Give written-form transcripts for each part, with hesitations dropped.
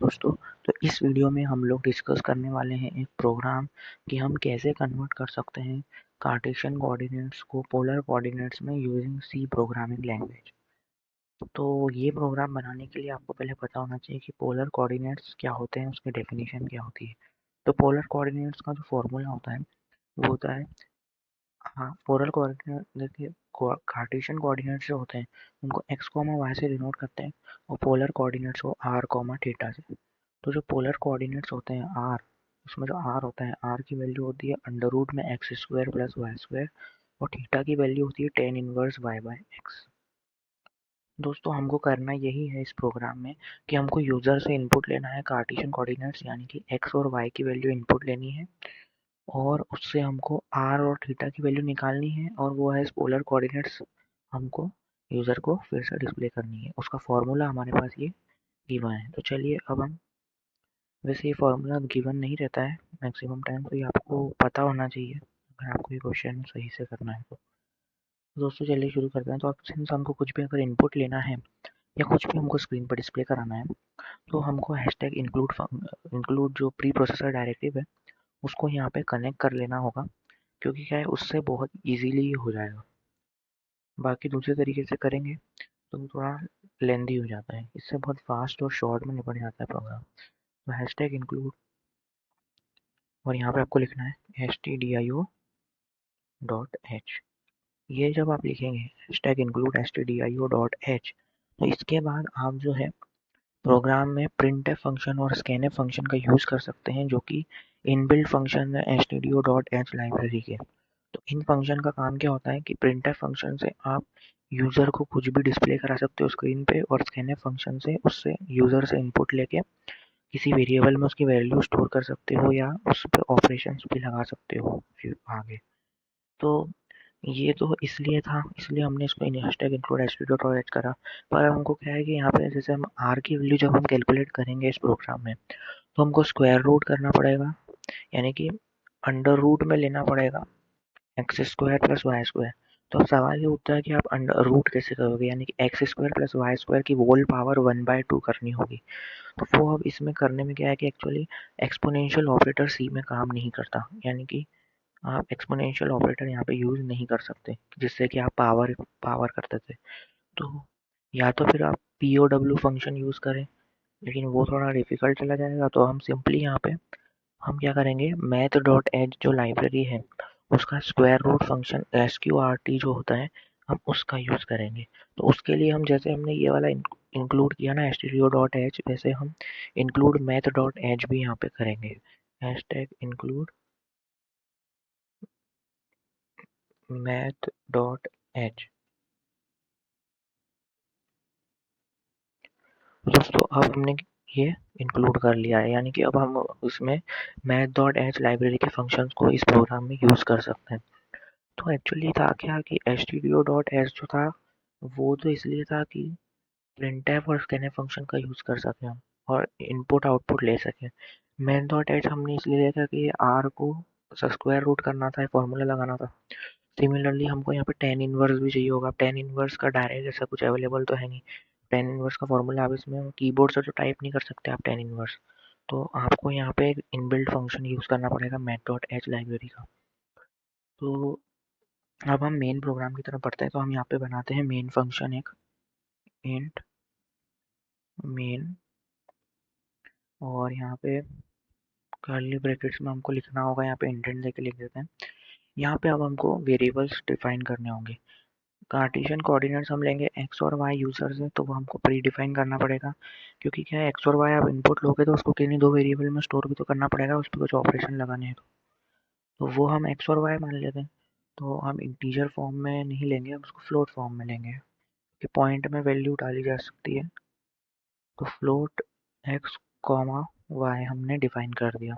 दोस्तों, तो इस वीडियो में हम लोग डिस्कस करने वाले हैं एक प्रोग्राम कि हम कैसे कन्वर्ट कर सकते हैं कार्टेशियन कोऑर्डिनेट्स को पोलर कोऑर्डिनेट्स में यूजिंग सी प्रोग्रामिंग लैंग्वेज। तो ये प्रोग्राम बनाने के लिए आपको पहले पता होना चाहिए कि पोलर कोऑर्डिनेट्स क्या होते हैं, उसकी डेफिनेशन क्या होती है। तो पोलर कोऑर्डिनेट्स का जो फॉर्मूला होता है वो होता है, हाँ, पोलर कोऑर्डिनेट देखिए, कार्टेशियन कोऑर्डिनेट्स जो होते हैं उनको एक्स कॉमा वाई से डिनोट करते हैं और पोलर कोऑर्डिनेट्स को आर कॉमा थीटा से। तो जो पोलर कोऑर्डिनेट्स होते हैं आर, उसमें जो आर होता है, आर की वैल्यू होती है अंडर रूट में X square plus Y square और थीटा की वैल्यू होती है tan inverse Y by X. दोस्तों, हमको करना यही है इस प्रोग्राम में कि हमको यूजर से इनपुट लेना है कार्टेशियन कोऑर्डिनेट्स यानी कि एक्स और वाई की वैल्यू इनपुट लेनी है और उससे हमको आर और थीटा की वैल्यू निकालनी है और वो है पोलर कोऑर्डिनेट्स हमको यूजर को फिर से डिस्प्ले करनी है। उसका फॉर्मूला हमारे पास ये गिवन है। तो चलिए अब हम, वैसे ये फॉर्मूला गिवन नहीं रहता है मैक्सिमम टाइम, तो ये आपको पता होना चाहिए अगर आपको ये क्वेश्चन सही से करना है तो। दोस्तों चलिए शुरू करते हैं। तो अब सिंस हमको कुछ भी अगर इनपुट लेना है या कुछ भी हमको स्क्रीन पर डिस्प्ले कराना है तो हमको हैशटैग इंक्लूड जो प्री प्रोसेसर डायरेक्टिव है उसको यहाँ पे कनेक्ट कर लेना होगा, क्योंकि क्या है उससे बहुत इजीली हो जाएगा। बाकी दूसरे तरीके से करेंगे तो थोड़ा लेंदी हो जाता है, इससे बहुत फास्ट और शॉर्ट में निपट जाता है प्रोग्राम। तो हैशटैग इंक्लूड और यहाँ पे आपको लिखना है stdio डॉट एच। ये जब आप लिखेंगे hashtag include stdio dot H, तो इसके बाद आप जो है प्रोग्राम में printf फंक्शन और scanf फंक्शन का यूज़ कर सकते हैं, जो कि इनबिल्ट फंक्शन है stdio डॉट एच लाइब्रेरी के। तो इन फंक्शन का काम क्या होता है कि printf फंक्शन से आप यूज़र को कुछ भी डिस्प्ले करा सकते हो स्क्रीन पे और scanf फंक्शन से उससे यूज़र से इनपुट लेके किसी वेरिएबल में उसकी वैल्यू स्टोर कर सकते हो या उस पर ऑपरेशंस भी लगा सकते हो फिर आगे। तो ये तो इसलिए था, इसलिए हमने इसको हैशटैग इंक्लूड stdio.h करा। पर हमको क्या है कि यहाँ पे जैसे हम आर की वैल्यू जब हम कैलकुलेट करेंगे इस प्रोग्राम में तो हमको स्क्वायर रूट करना पड़ेगा, यानी कि अंडर रूट में लेना पड़ेगा X square plus Y square. तो अब सवाल ये उठता है कि आप अंडर रूट कैसे करोगे, यानी कि X square plus Y square की होल पावर 1/2 करनी होगी। तो वो अब इसमें करने में क्या है कि एक्चुअली एक्सपोनेंशियल ऑपरेटर सी में काम नहीं करता, यानी कि आप एक्सपोनेंशियल ऑपरेटर यहाँ पे यूज़ नहीं कर सकते जिससे कि आप पावर पावर करते थे। तो या तो फिर आप P O W function use करें, लेकिन वो थोड़ा डिफिकल्ट चला जाएगा। तो हम सिंपली यहाँ पे हम क्या करेंगे, मैथ डॉट एच जो लाइब्रेरी है उसका स्क्वायर रूट फंक्शन SQRT जो होता है हम उसका यूज़ करेंगे। तो उसके लिए हम जैसे हमने ये वाला इंक्लूड किया ना stdio डॉट एच, वैसे हम इंक्लूड मैथ डॉट एच भी यहाँ पे करेंगे। Hashtag include math dot H. दोस्तों अब हमने ये इंक्लूड कर लिया है, यानी कि अब हम इसमें मैथ डॉट एच लाइब्रेरी के फंक्शंस को इस प्रोग्राम में यूज़ कर सकते हैं। तो एक्चुअली था क्या कि stdio डॉट एच जो था वो तो इसलिए था कि printf और scanf फंक्शन का यूज़ कर सकें हम और इनपुट आउटपुट ले सकें। मैथ डॉट एच हमने इसलिए लिया था कि आर को स्क्वायर रूट करना था, फॉर्मूला लगाना था। सिमिलरली हमको यहाँ पे टेन इनवर्स भी चाहिए होगा। टेन इनवर्स का डायरेक्ट ऐसा कुछ अवेलेबल तो है नहीं। टेन इनवर्स का फॉर्मूला आप इसमें कीबोर्ड से तो टाइप नहीं कर सकते आप टेन इनवर्स। तो आपको यहाँ पे एक इनबिल्ट फंक्शन यूज़ करना पड़ेगा मैथ डॉट एच लाइब्रेरी का। तो अब हम मेन प्रोग्राम की तरफ बढ़ते हैं। तो हम यहाँ पे बनाते हैं मेन फंक्शन एक इंट मेन, और यहाँ पे कर्ली ब्रैकेट्स में हमको लिखना होगा, यहाँ पे इंडेंट देके लिख देते हैं। यहाँ पे अब हमको वेरिएबल्स डिफाइन करने होंगे। कार्टेशियन कोऑर्डिनेट्स हम लेंगे एक्स और वाई यूजर से, तो वो हमको प्री डिफाइन करना पड़ेगा, क्योंकि क्या है एक्स और वाई आप इनपुट लोगे तो उसको किन्हीं दो वेरिएबल में स्टोर भी तो करना पड़ेगा, उस पर कुछ ऑपरेशन लगाने हैं तो वो हम एक्स और वाई मान लेते हैं। तो हम इंटीजर फॉर्म में नहीं लेंगे, हम उसको फ्लोट फॉर्म में लेंगे कि पॉइंट में वैल्यू डाली जा सकती है। तो फ्लोट एक्स कॉमा वाई हमने डिफाइन कर दिया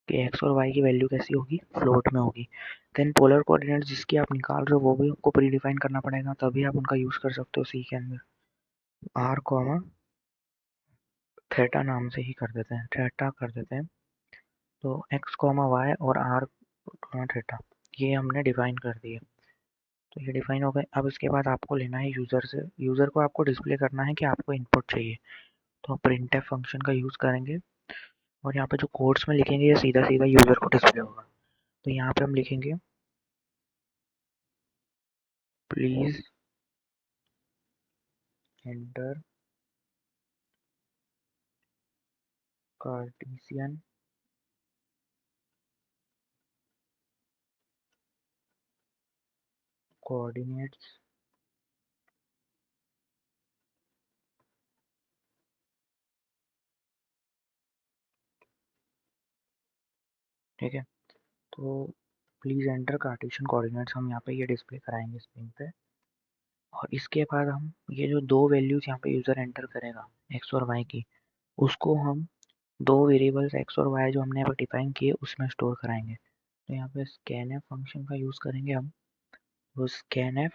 कि एक्स और वाई की वैल्यू कैसी होगी, फ्लोट में होगी। देन पोलर कोऑर्डिनेट जिसकी आप निकाल रहे हो वो भी आपको प्री डिफाइन करना पड़ेगा, तभी आप उनका यूज़ कर सकते हो सी के अंदर। आर कॉमा थेटा नाम से ही कर देते हैं, थेटा कर देते हैं। तो एक्स कॉमा वाई और आर कॉमा थेटा ये हमने डिफाइन कर दिए। तो ये डिफाइन हो गए। अब इसके बाद आपको लेना है यूज़र से, यूज़र को आपको डिस्प्ले करना है कि आपको इनपुट चाहिए। तो हम printf फंक्शन का यूज़ करेंगे और यहाँ पे जो कोड्स में लिखेंगे ये सीधा सीधा यूज़र को डिस्प्ले होगा। तो यहाँ पे हम लिखेंगे प्लीज एंटर कार्टेशियन कोऑर्डिनेट्स ठीक है। तो प्लीज एंटर कार्टेशियन कोऑर्डिनेट्स हम यहाँ पे ये डिस्प्ले कराएंगे स्क्रीन पे। और इसके बाद हम ये जो दो वैल्यूज यहाँ पे यूज़र एंटर करेगा एक्स और वाई की, उसको हम दो वेरिएबल्स एक्स और वाई जो हमने यहाँ पे डिफाइन किए उसमें स्टोर कराएंगे। तो यहाँ पे स्कैनफ फंक्शन का यूज़ करेंगे हम। तो स्कैनफ,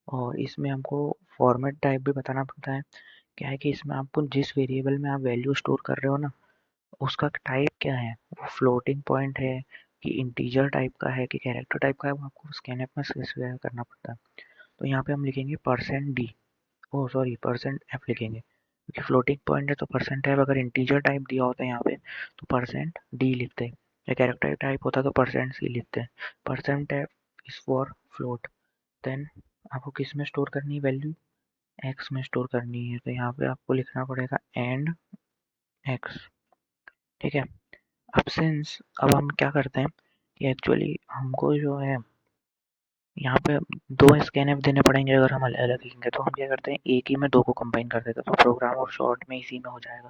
और इसमें हमको फॉर्मेट टाइप भी बताना पड़ता है। क्या है कि इसमें आपको जिस वेरिएबल में आप वैल्यू स्टोर कर रहे हो ना, उसका टाइप क्या है, वो फ्लोटिंग पॉइंट है कि इंटीजर टाइप का है कि कैरेक्टर टाइप का है, वो आपको स्कैनफ में स्पेसिफाई करना पड़ता है। तो यहाँ पे हम लिखेंगे %d, ओह सॉरी %f लिखेंगे, क्योंकि फ्लोटिंग पॉइंट है तो %f। अगर इंटीजर टाइप दिया होता है यहाँ पे तो %d लिखते हैं, या कैरेक्टर टाइप होता तो %c लिखते हैं। %f is for float. Then आपको किस में स्टोर करनी है वैल्यू, एक्स में स्टोर करनी है। तो यहाँ पे आपको लिखना पड़ेगा एंड एक्स, ठीक है। अब हम क्या करते हैं कि एक्चुअली हमको जो है यहाँ पे दो स्कैनफ देने पड़ेंगे। अगर हम अलग अलग लिखेंगे तो हम क्या करते हैं एक ही में दो को कंबाइन कर देते हैं, तो प्रोग्राम और शॉर्ट में इसी में हो जाएगा।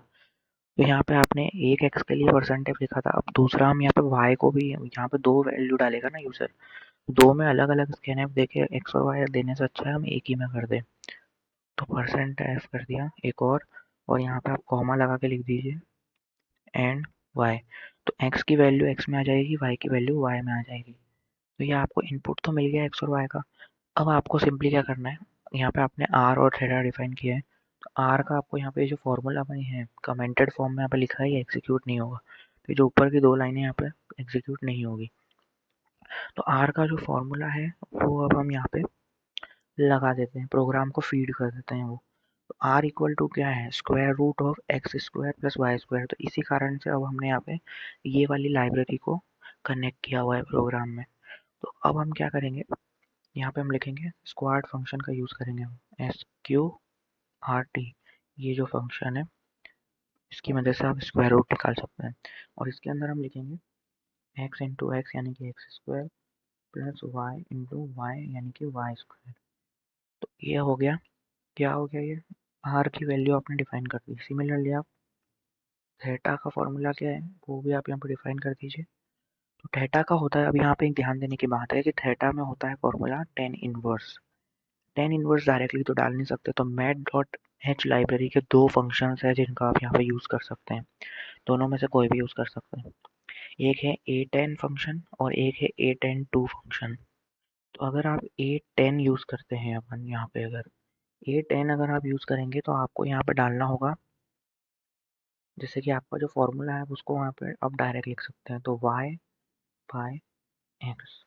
तो यहाँ पे आपने एक एक्स के लिए %f लिखा था, अब दूसरा हम यहाँ पे वाई को भी, यहाँ पे दो वैल्यू डालेगा ना यूजर, दो में अलग अलग स्कैनफ देके एक्स और वाई देने से अच्छा है हम एक ही में कर दें। तो %f कर दिया एक और यहाँ पे आप कॉमा लगा के लिख दीजिए एंड वाई। तो एक्स की वैल्यू एक्स में आ जाएगी, वाई की वैल्यू वाई में आ जाएगी। तो ये आपको इनपुट तो मिल गया एक्स और वाई का। अब आपको सिंपली क्या करना है, यहाँ पे आपने आर और थीटा डिफाइन किया है, तो आर का आपको यहाँ पे जो फॉर्मूला बनी है कमेंटेड फॉर्म में यहाँ पे लिखा है, ये एग्जीक्यूट नहीं होगा। तो जो ऊपर की दो लाइनें यहाँ पे एग्जीक्यूट नहीं होगी। तो आर का जो फॉर्मूला है वो अब हम यहाँ पे लगा देते हैं, प्रोग्राम को फीड कर देते हैं वो। तो आर इक्वल टू क्या है, square root of X square plus Y square. तो इसी कारण से अब हमने यहाँ पे ये वाली लाइब्रेरी को कनेक्ट किया हुआ है प्रोग्राम में। तो अब हम क्या करेंगे, यहाँ पे हम लिखेंगे स्क्वाड फंक्शन का यूज़ करेंगे हम, SQRT। ये जो फंक्शन है इसकी मदद से आप स्क्वायर रूट निकाल सकते हैं। और इसके अंदर हम लिखेंगे x इंटू एक्स यानी कि X square plus Y into Y यानी कि वाई स्क्वायर। तो ये हो गया, क्या हो गया, ये आर की वैल्यू आपने डिफाइन कर दी। सिमिलरली आप थीटा का फॉर्मूला क्या है वो भी आप यहाँ पर डिफाइन कर दीजिए। तो थीटा का होता है, अब यहाँ पे एक ध्यान देने की बात है कि थीटा में होता है formula tan inverse. Tan inverse directly तो डाल नहीं सकते, तो मैथ.h लाइब्रेरी के दो फंक्शंस हैं जिनका आप यहाँ पे यूज़ कर सकते हैं। दोनों में से कोई भी यूज़ कर सकते हैं। एक है a10 फंक्शन और एक है a10 2 फंक्शन। तो अगर आप a10 यूज़ करते हैं, अपन यहाँ पे अगर a10 अगर आप यूज़ करेंगे तो आपको यहाँ पे डालना होगा, जैसे कि आपका जो फॉर्मूला है उसको वहाँ पे आप डायरेक्ट लिख सकते हैं। तो y बाय x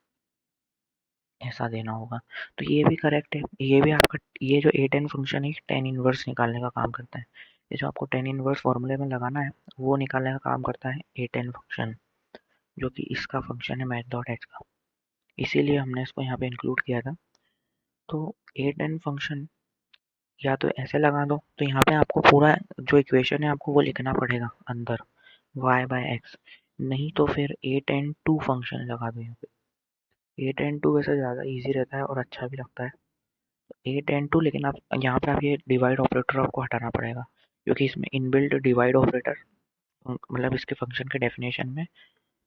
ऐसा देना होगा। तो ये भी करेक्ट है, ये भी आपका, ये जो a10 फंक्शन है टेन इनवर्स निकालने का काम करता है। ये जो आपको टेन इनवर्स फॉर्मूले में लगाना है वो निकालने का काम करता है a10 फंक्शन, जो कि इसका फंक्शन है मैथ.h का। इसीलिए हमने इसको यहाँ पे इंक्लूड किया था। तो a10 फंक्शन या तो ऐसे लगा दो, तो यहाँ पे आपको पूरा जो इक्वेशन है आपको वो लिखना पड़ेगा अंदर y बाय एक्स, नहीं तो फिर a10 2 फंक्शन लगा दो यहाँ पे। a10 2 वैसे ज़्यादा इजी रहता है और अच्छा भी लगता है। 8 and 2, लेकिन आप यहाँ पे आप ये डिवाइड ऑपरेटर आपको हटाना पड़ेगा, क्योंकि इसमें इनबिल्ट डिवाइड ऑपरेटर मतलब इसके फंक्शन के डेफिनेशन में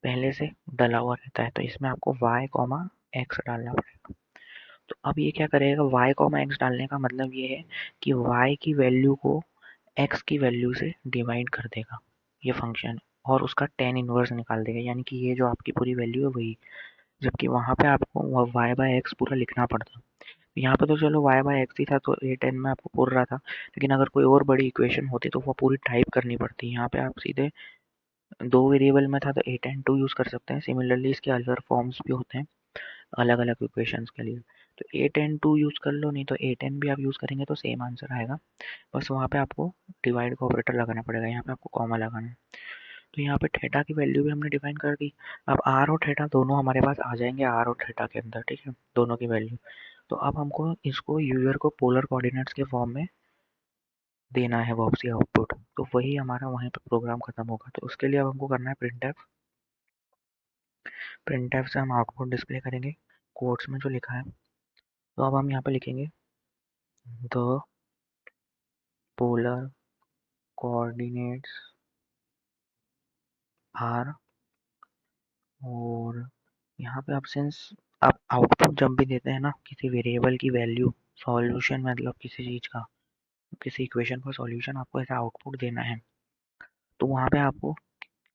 पहले से डला हुआ रहता है। तो इसमें आपको y कॉमा एक्स डालना पड़ेगा। तो अब ये क्या करेगा, y कॉमा एक्स डालने का मतलब ये है कि y की वैल्यू को x की वैल्यू से डिवाइड कर देगा ये फंक्शन, और उसका टेन इनवर्स निकाल देगा, यानी कि ये जो आपकी पूरी वैल्यू है वही। जबकि वहाँ पे आपको y बाय एक्स पूरा लिखना पड़ता। यहाँ पे तो चलो y बाय एक्स ही था तो a10 में आपको पूर रहा था, लेकिन अगर कोई और बड़ी इक्वेशन होती तो वो पूरी टाइप करनी पड़ती। यहाँ पे आप सीधे दो वेरिएबल में था तो a10 2 यूज़ कर सकते हैं। सिमिलरली इसके अलग फॉर्म्स भी होते हैं अलग अलग इक्वेशंस के लिए। तो A10 2 यूज़ कर लो, नहीं तो A10 भी आप यूज़ करेंगे तो सेम आंसर आएगा। बस वहाँ पे आपको डिवाइड का ऑपरेटर लगाना पड़ेगा, यहाँ पे आपको कॉमा लगाना है। तो यहाँ पे थीटा की वैल्यू भी हमने डिफाइन कर दी। अब आर और थीटा दोनों हमारे पास आ जाएंगे आर और थीटा के अंदर, ठीक है, दोनों की वैल्यू। तो अब हमको इसको यूजर को पोलर कोऑर्डिनेट्स के फॉर्म में देना है वापसी आउटपुट, तो वही हमारा वहीं पे प्रोग्राम खत्म होगा। तो उसके लिए अब हमको करना है प्रिंट एफ से हम आउटपुट डिस्प्ले करेंगे कोड्स में जो लिखा है। तो अब हम यहाँ पे लिखेंगे द पोलर कोऑर्डिनेट्स आर, और यहाँ पे आप आउटपुट जब भी देते हैं ना किसी वेरिएबल की वैल्यू, सॉल्यूशन मतलब किसी चीज़ का, किसी इक्वेशन का सॉल्यूशन आपको ऐसा आउटपुट देना है, तो वहाँ पे आपको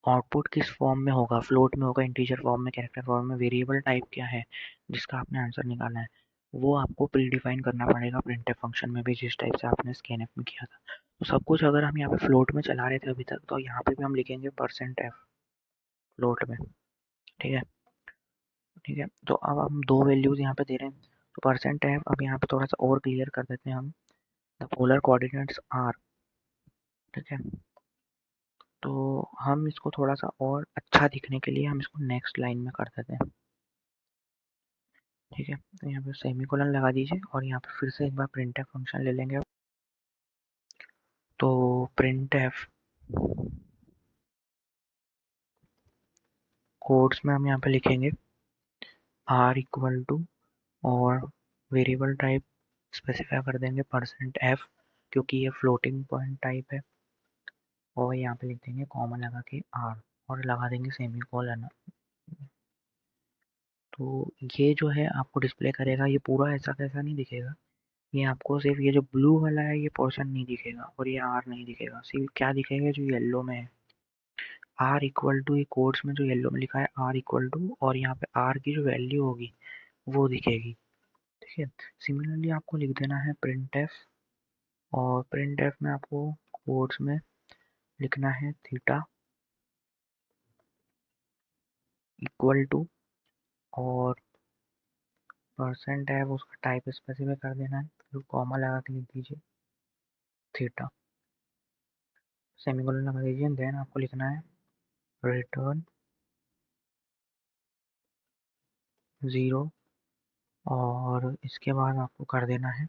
आउटपुट किस फॉर्म में होगा, फ्लोट में होगा, इंटीजर फॉर्म में, कैरेक्टर फॉर्म में, वेरिएबल टाइप क्या है जिसका आपने आंसर निकालना है, वो आपको प्री डिफाइन करना पड़ेगा प्रिंटफ फंक्शन में भी, जिस टाइप से आपने स्कैनफ में किया था। तो सब कुछ अगर हम यहाँ पे फ्लोट में चला रहे थे अभी तक, तो यहाँ पे भी हम लिखेंगे %f फ्लोट में, ठीक है। ठीक है, तो अब हम दो वैल्यूज यहाँ पे दे रहे हैं, तो %f अब यहाँ पे थोड़ा सा और क्लियर कर देते हैं हम, द पोलर कोऑर्डिनेट्स आर, ठीक है। तो हम इसको थोड़ा सा और अच्छा दिखने के लिए हम इसको नेक्स्ट लाइन में कर देते हैं, ठीक है। तो यहाँ पे सेमीकोलन लगा दीजिए और यहाँ पे फिर से एक बार प्रिंटफ फंक्शन ले लेंगे। तो प्रिंटफ कोड्स में हम यहाँ पे लिखेंगे आर इक्वल टू, और वेरिएबल टाइप स्पेसिफाई कर देंगे %f, क्योंकि ये फ्लोटिंग पॉइंट टाइप है, और यहाँ पे लिख देंगे कॉमा लगा के आर, और लगा देंगे सेमीकोलन। तो ये जो है आपको डिस्प्ले करेगा, ये पूरा ऐसा कैसा नहीं दिखेगा, ये आपको सिर्फ ये जो ब्लू वाला है ये पोर्शन नहीं दिखेगा, और ये आर नहीं दिखेगा, सिर्फ क्या दिखेगा जो येलो में है, आर इक्वल टू, ये कोड्स में जो येलो में लिखा है आर इक्वल टू, और यहाँ पे आर की जो वैल्यू होगी वो दिखेगी, ठीक है। सिमिलरली आपको लिख देना है प्रिंट एफ, और प्रिंट एफ में आपको कोड्स में लिखना है थीटा इक्वल टू, और %f उसका टाइप स्पेसिफाई कर देना है, फिर कॉमा लगा के लिख दीजिए थीटा, सेमीकोलन लगा दीजिए, देन आपको लिखना है रिटर्न 0, और इसके बाद आपको कर देना है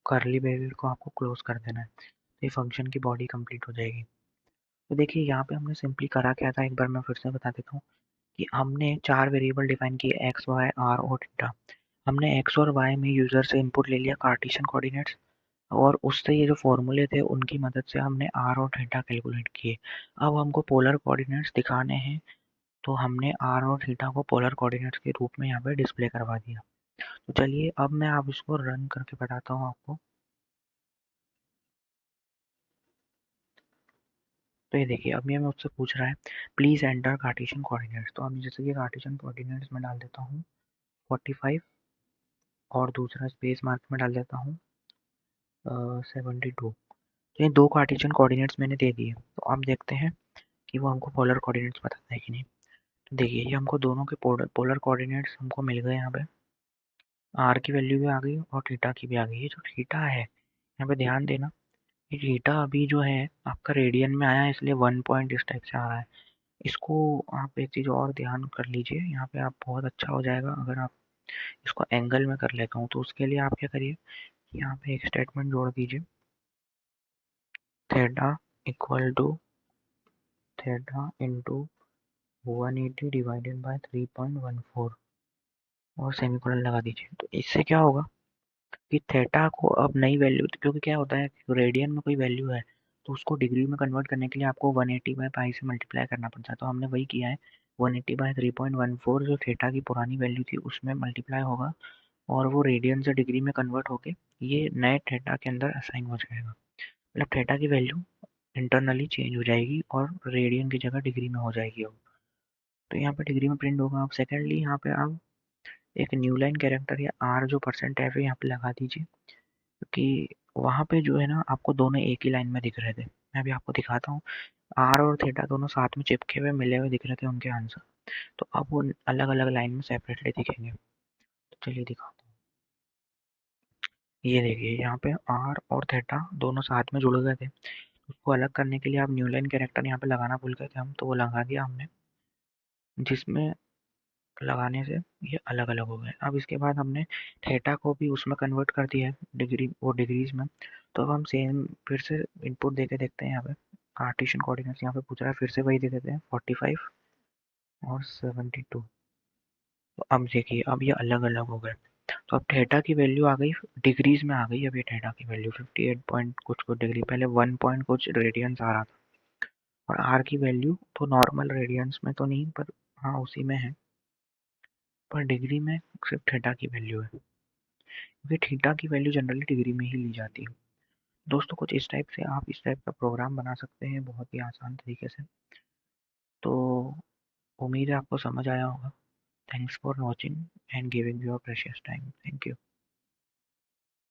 कर्ली ब्रैकेट को आपको क्लोज कर देना है, तो ये फंक्शन की बॉडी कंप्लीट हो जाएगी। तो देखिए यहाँ पे हमने सिंपली करा क्या था, एक बार मैं फिर से बता देता हूँ कि हमने 4 वेरिएबल डिफाइन किए x, y, r और थीटा। हमने x और y में यूजर से इनपुट ले लिया कार्टेशियन कोऑर्डिनेट्स, और उससे ये जो फॉर्मूले थे उनकी मदद से हमने r और थीटा कैलकुलेट किए। अब हमको पोलर कोऑर्डिनेट्स दिखाने हैं, तो हमने r और थीटा को पोलर कोऑर्डिनेट्स के रूप में यहाँ पे डिस्प्ले करवा दिया। तो चलिए अब मैं आप इसको रन करके बताता हूँ आपको। तो ये देखिए अब ये मुझसे पूछ रहा है प्लीज एंटर कार्टेशियन कोऑर्डिनेट्स, तो अब जैसे कि कार्टेशियन कोऑर्डिनेट्स में डाल देता हूँ 45, और दूसरा स्पेस मार्क में डाल देता हूँ 72। तो ये दो कार्टेशियन कोऑर्डिनेट्स मैंने दे दिए, तो अब देखते हैं कि वो हमको पोलर कोऑर्डिनेट्स बताता है कि नहीं। तो देखिए ये हमको दोनों के पोलर कोऑर्डिनेट्स हमको मिल गए, यहाँ पे आर की वैल्यू भी आ गई और थीटा की भी आ गई। ये जो थीटा है यहाँ पे ध्यान देना, ये थीटा अभी जो है आपका रेडियन में आया है, इसलिए 1 पॉइंट इस टाइप से आ रहा है। इसको आप एक चीज़ और ध्यान कर लीजिए, यहाँ पे आप बहुत अच्छा हो जाएगा अगर आप इसको एंगल में कर लेता हूँ। तो उसके लिए आप क्या करिए, यहाँ पे एक स्टेटमेंट जोड़ दीजिए, theta equal to theta into 180 divided by 3.14, और सेमीकोलन लगा दीजिए। तो इससे क्या होगा कि थीटा को अब नई वैल्यू, क्योंकि क्या होता है रेडियन में कोई वैल्यू है तो उसको डिग्री में कन्वर्ट करने के लिए आपको 180 बाय पाई से मल्टीप्लाई करना पड़ता है, तो हमने वही किया है। 180 बाय 3.14 जो थीटा की पुरानी वैल्यू थी उसमें मल्टीप्लाई होगा, और वो रेडियन से डिग्री में कन्वर्ट होके ये नए थीटा के अंदर असाइन हो जाएगा, मतलब थीटा की वैल्यू इंटरनली चेंज हो जाएगी और रेडियन की जगह डिग्री में हो जाएगी अब। तो यहाँ पे डिग्री में प्रिंट होगा। अब सेकेंडली यहाँ पे आप एक न्यू लाइन कैरेक्टर या आर जो %f है यहाँ पे लगा दीजिए, क्योंकि वहाँ पे जो है ना आपको दोनों एक ही लाइन में दिख रहे थे। मैं अभी आपको दिखाता हूँ, आर और थीटा दोनों साथ में चिपके हुए मिले हुए दिख रहे थे उनके आंसर, तो अब वो अलग अलग लाइन में सेपरेटली दिखेंगे। चलिए दिखाता हूँ। ये देखिए यहाँ पे आर और थीटा दोनों साथ में जुड़ गए थे। उसको अलग करने के लिए आप न्यू लाइन कैरेक्टर यहाँ पे लगाना भूल गए थे हम, तो वो लगा दिया हमने, जिसमें लगाने से ये अलग अलग हो गए। अब इसके बाद हमने थीटा को भी उसमें कन्वर्ट कर दिया है डिग्री, वो डिग्रीज में। तो अब हम सेम फिर से इनपुट देके देखते हैं। यहाँ पे कार्टेशियन कोऑर्डिनेट्स यहाँ पे पूछ रहा है, फिर से वही दे देते हैं 45 और 72। तो अब देखिए अब ये अलग अलग हो गए। तो अब थीटा की वैल्यू आ गई डिग्रीज में आ गई। अब ये थीटा की वैल्यू 58 पॉइंट कुछ कुछ डिग्री, पहले 1 पॉइंट कुछ रेडियंस आ रहा था। और आर की वैल्यू तो नॉर्मल रेडियंस में तो नहीं, पर हाँ उसी में है, पर डिग्री में सिर्फ थीटा की वैल्यू है, क्योंकि थीटा की वैल्यू जनरली डिग्री में ही ली जाती है। दोस्तों कुछ इस टाइप से आप इस टाइप का प्रोग्राम बना सकते हैं बहुत ही आसान तरीके से। तो उम्मीद है आपको समझ आया होगा। Thanks for watching and giving your precious time. Thank you.